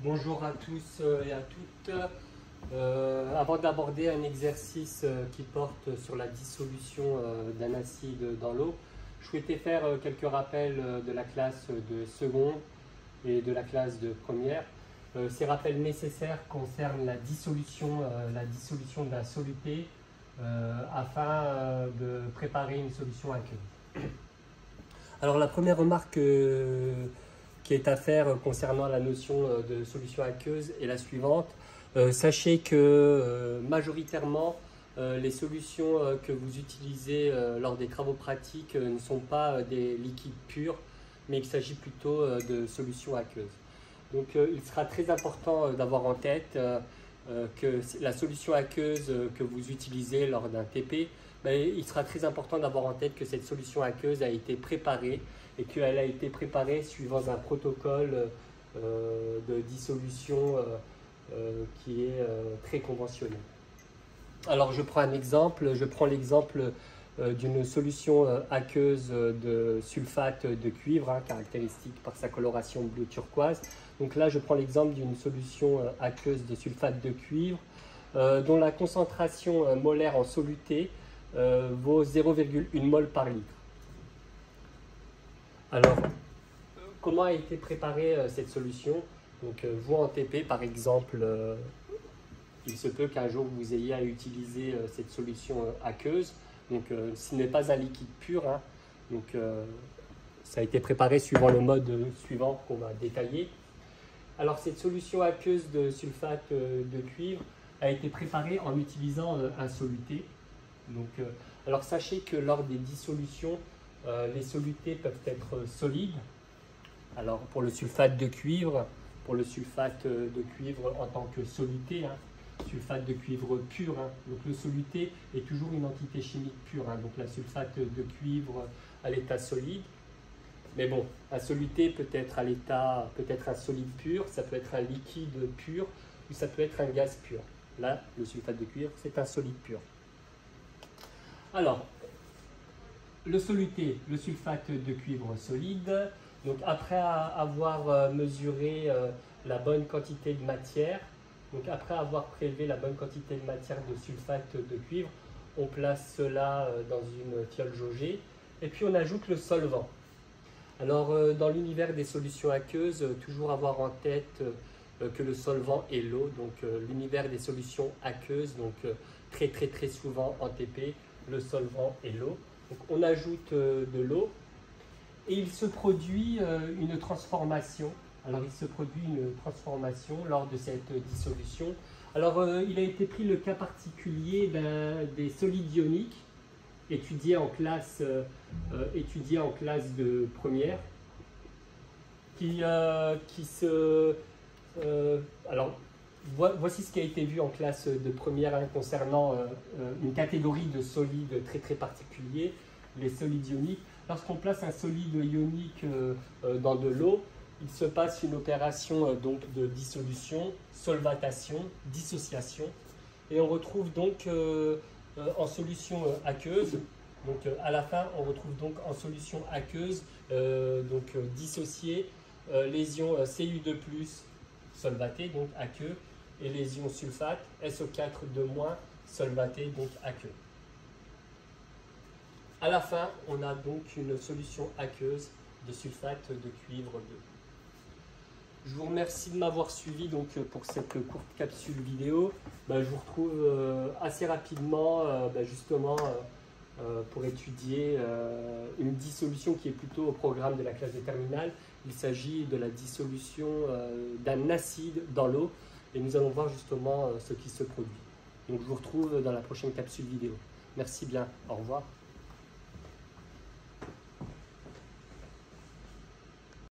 Bonjour à tous et à toutes. Avant d'aborder un exercice qui porte sur la dissolution d'un acide dans l'eau, je souhaitais faire quelques rappels de la classe de seconde et de la classe de première. Ces rappels nécessaires concernent la dissolution d'un soluté afin de préparer une solution aqueuse. Alors la première remarque qui est à faire concernant la notion de solution aqueuse est la suivante. Sachez que majoritairement les solutions que vous utilisez lors des travaux pratiques ne sont pas des liquides purs, mais il s'agit plutôt de solutions aqueuses. Donc il sera très important d'avoir en tête que la solution aqueuse que vous utilisez lors d'un TP, il sera très important d'avoir en tête que cette solution aqueuse a été préparée et qu'elle a été préparée suivant un protocole de dissolution qui est très conventionnel. Alors je prends un exemple, l'exemple d'une solution aqueuse de sulfate de cuivre, caractéristique par sa coloration bleu turquoise. Donc là je prends l'exemple d'une solution aqueuse de sulfate de cuivre dont la concentration molaire en soluté vaut 0,1 mol par litre. Alors, comment a été préparée cette solution? Donc, vous en TP, par exemple, il se peut qu'un jour vous ayez à utiliser cette solution aqueuse. Donc, ce n'est pas un liquide pur. Donc, ça a été préparé suivant le mode suivant qu'on va détailler. Alors, cette solution aqueuse de sulfate de cuivre a été préparée en utilisant un soluté. Donc, alors sachez que lors des dissolutions, les solutés peuvent être solides. Alors pour le sulfate de cuivre, en tant que soluté, sulfate de cuivre pur, donc le soluté est toujours une entité chimique pure, donc la sulfate de cuivre à l'état solide. Mais bon, un soluté peut être un solide pur, ça peut être un liquide pur ou ça peut être un gaz pur. Là, le sulfate de cuivre, c'est un solide pur. Alors, le soluté, le sulfate de cuivre solide, donc après avoir mesuré la bonne quantité de matière, donc après avoir prélevé la bonne quantité de matière de sulfate de cuivre, on place cela dans une fiole jaugée et puis on ajoute le solvant. Alors dans l'univers des solutions aqueuses, toujours avoir en tête que le solvant est l'eau, donc l'univers des solutions aqueuses, donc très souvent en TP, le solvant est l'eau. Donc on ajoute de l'eau et il se produit une transformation. Alors il se produit une transformation lors de cette dissolution. Alors il a été pris le cas particulier des solides ioniques étudiés en classe de première alors voici ce qui a été vu en classe de première concernant une catégorie de solides très particuliers, les solides ioniques. Lorsqu'on place un solide ionique dans de l'eau, il se passe une opération donc de dissolution, solvatation, dissociation, et on retrouve donc en solution aqueuse. Donc à la fin, on retrouve donc en solution aqueuse dissociée les ions Cu2+, solvaté, donc aqueux, et les ions sulfate, SO4-, solvaté, donc aqueux. À la fin, on a donc une solution aqueuse de sulfate de cuivre 2. Je vous remercie de m'avoir suivi donc, pour cette courte capsule vidéo. Je vous retrouve assez rapidement justement pour étudier une dissolution qui est plutôt au programme de la classe de terminale. Il s'agit de la dissolution d'un acide dans l'eau et nous allons voir justement ce qui se produit. Donc je vous retrouve dans la prochaine capsule vidéo. Merci bien, au revoir.